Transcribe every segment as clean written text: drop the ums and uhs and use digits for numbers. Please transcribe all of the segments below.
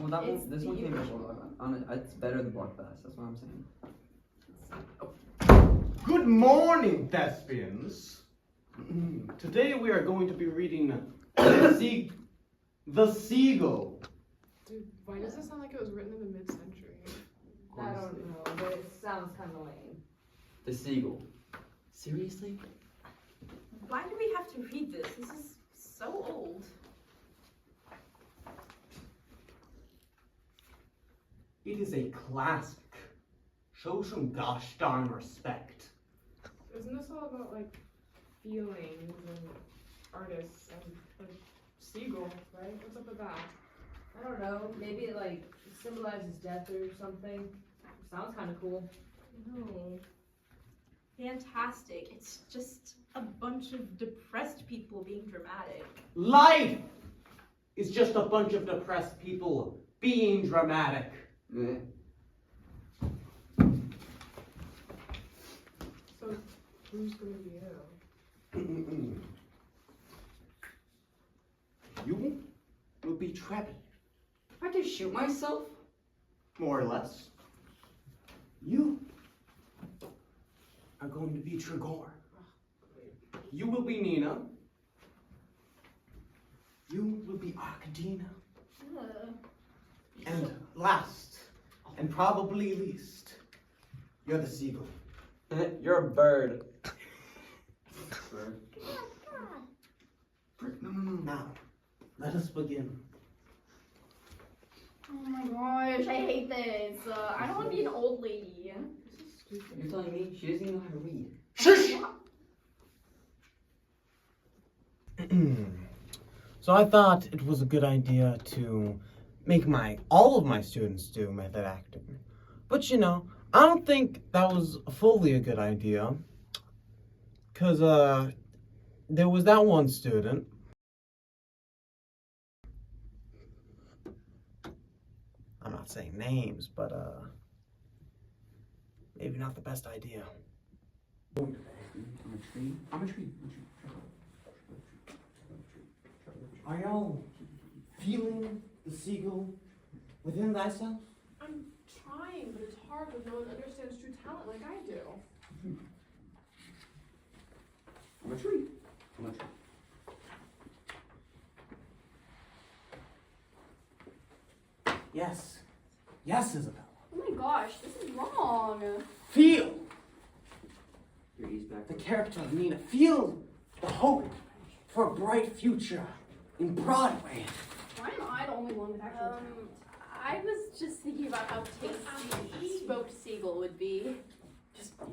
No, that one. This one came before. It's better than Blockfest. That's what I'm saying. Good morning, thespians. Today we are going to be reading The Seagull. Dude, why does it sound like it was written in the mid-century? I don't know, but it sounds kind of lame. The Seagull. Seriously? Why do we have to read this? This is so old. It is a classic. Show some gosh darn respect. Isn't this all about, like, feelings and artists and, like, Seagull, right? What's up with that? I don't know, maybe it like symbolizes death or something. Sounds kind of cool. No. Fantastic. It's just a bunch of depressed people being dramatic. Life is just a bunch of depressed people being dramatic. So, who's gonna be it? You will be Trevi, I have to shoot myself? more or less. You are going to be Tregor. You will be Nina. You will be Arkadina. And last, and probably least, you're the Seagull. You're a bird. Now, let us begin. Oh my gosh, I hate this. I don't want to be an old lady. You're telling me she doesn't even know how to read? Shush! So I thought it was a good idea to make all of my students do method acting. But you know, I don't think that was fully a good idea. Cause there was that one student. I'm not saying names, but maybe not the best idea. I'm a tree. Are y'all feeling the seagull within thyself? I'm trying, but it's hard when no one understands true talent like I do. I'm a tree. Yes. Yes, Isabella. Oh my gosh, this is wrong. Feel Your E's back. the character of Nina. Feel the hope for a bright future in Broadway. Why am I the only one with actual talent? I was just thinking about how tasty smoked seagull would be.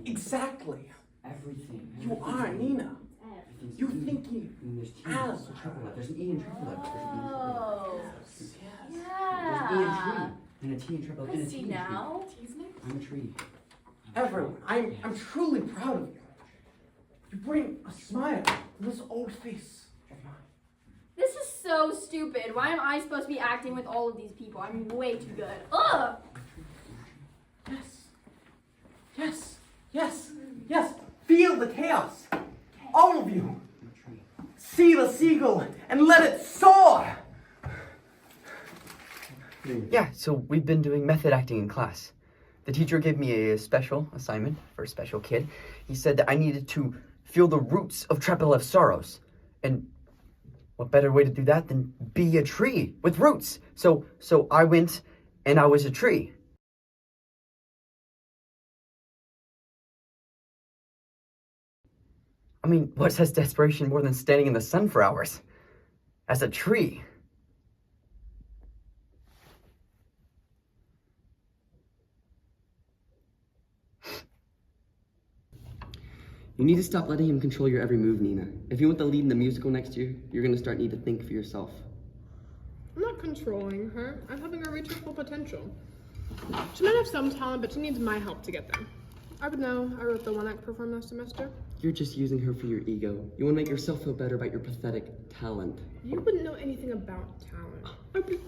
Exactly. Everything. You are Nina. Everything's You E. think you And there's T as and triple F. There's an E in triple F. Oh. There's an E in Yeah. and a T in triple F. I And a T see in now. I'm a tree. everyone. I'm truly proud of you. You bring a smile to this old face of mine. This is so stupid. Why am I supposed to be acting with all of these people? I'm way too good. Ugh! Yes. Feel the chaos. All of you. I'm a tree. See the seagull and let it soar. Yeah, so we've been doing method acting in class. The teacher gave me a special assignment for a special kid. He said that I needed to feel the roots of Trepelev's sorrows. And what better way to do that than be a tree with roots? So I went and I was a tree. I mean, what says desperation more than standing in the sun for hours? As a tree. You need to stop letting him control your every move, Nina. If you want the lead in the musical next year, you're gonna start need to think for yourself. I'm not controlling her. I'm helping her reach her full potential. She might have some talent, but she needs my help to get there. I would know. I wrote the one-act perform last semester. You're just using her for your ego. You want to make yourself feel better about your pathetic talent. You wouldn't know anything about talent.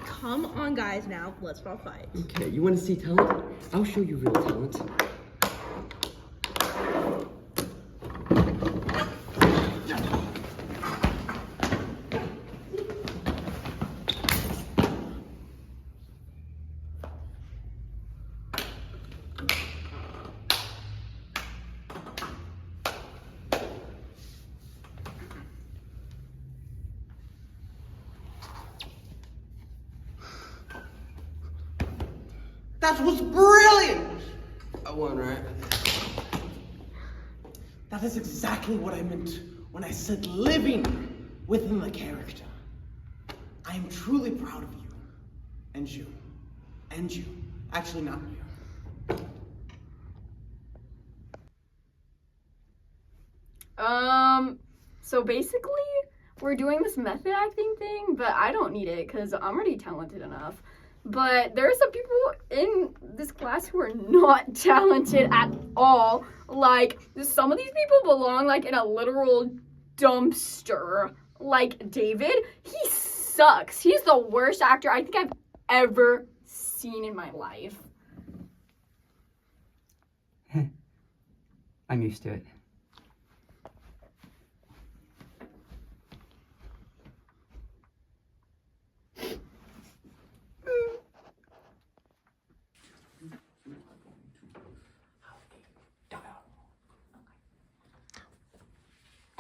Come on, guys, now. Let's not fight. Okay, you want to see talent? I'll show you real talent. That was brilliant! I won, right? That is exactly what I meant when I said living within the character. I am truly proud of you. And you. And you. Actually, not you. So basically, we're doing this method acting thing, but I don't need it because I'm already talented enough. But there are some people in this class who are not talented at all. Like, some of these people belong, like, in a literal dumpster. Like, David, he sucks. He's the worst actor I think I've ever seen in my life. I'm used to it.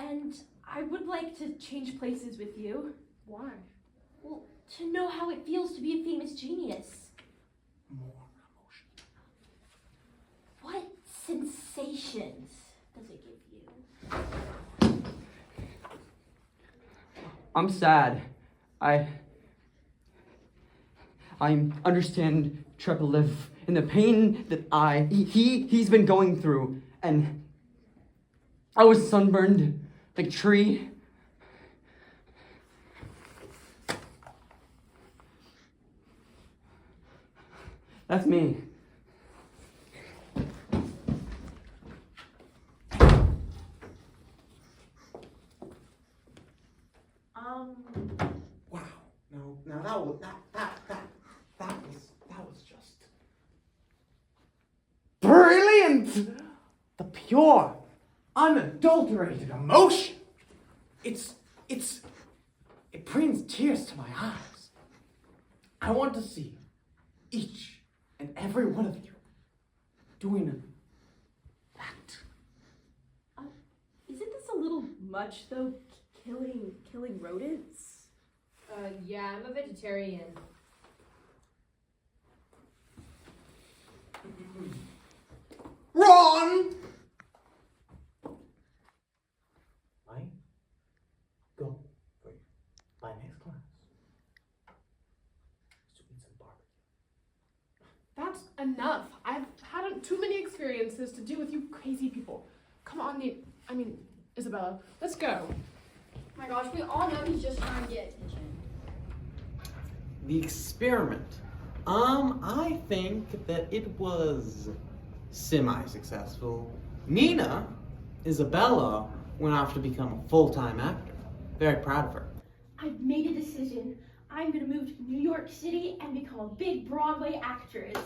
And I would like to change places with you. Why? Well, to know how it feels to be a famous genius. More emotion. What sensations does it give you? I'm sad. I understand Trepelev and the pain that he's been going through, and I was sunburned like a tree. That's me. Wow. Now that was just brilliant. The pure, unadulterated emotion. It brings tears to my eyes. I want to see each and every one of you doing that. Isn't this a little much though? Killing rodents? Yeah, I'm a vegetarian. Ron! I go for you by next class to eat some barbecue. That's enough. I've had too many experiences to deal with you crazy people. Come on, Isabella, let's go. Oh my gosh, we all know he's just trying to get attention. The experiment. I think that it was semi-successful. Nina, Isabella, went off to become a full-time actor. Very proud of her. I've made a decision. I'm gonna move to New York City and become a big Broadway actress.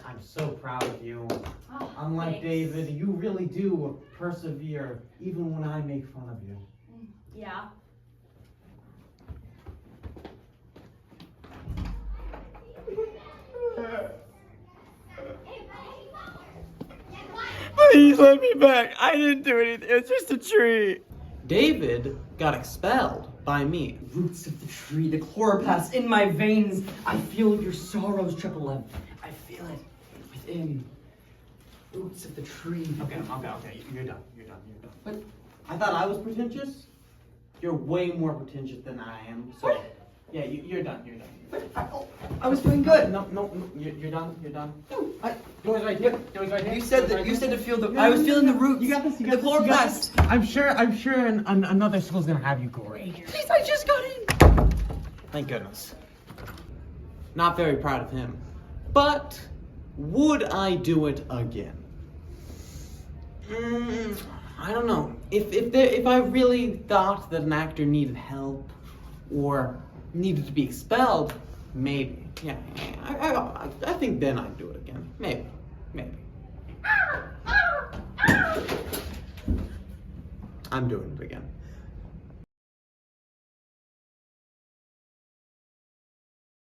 I'm so proud of you. Oh, Unlike thanks. David, you really do persevere, even when I make fun of you. Yeah. Please let me back. I didn't do anything. It's just a tree. David got expelled by me. Roots of the tree, the chloroplasts in my veins. I feel your sorrows, Trepelev. I feel it within. Roots of the tree. Okay, you're done. What? I thought I was pretentious. You're way more pretentious than I am. So, yeah, you're done. I was feeling good. No, you're done. No, Door's right here. you said that. You said to feel the. I was feeling the roots. You got this. The chloroplasts. I'm sure another school's gonna have you great. Please, I just got in. Thank goodness. Not very proud of him. But would I do it again? I don't know. If I really thought that an actor needed help or needed to be expelled, maybe. Yeah. I think then I'd do it again. Maybe. I'm doing it again.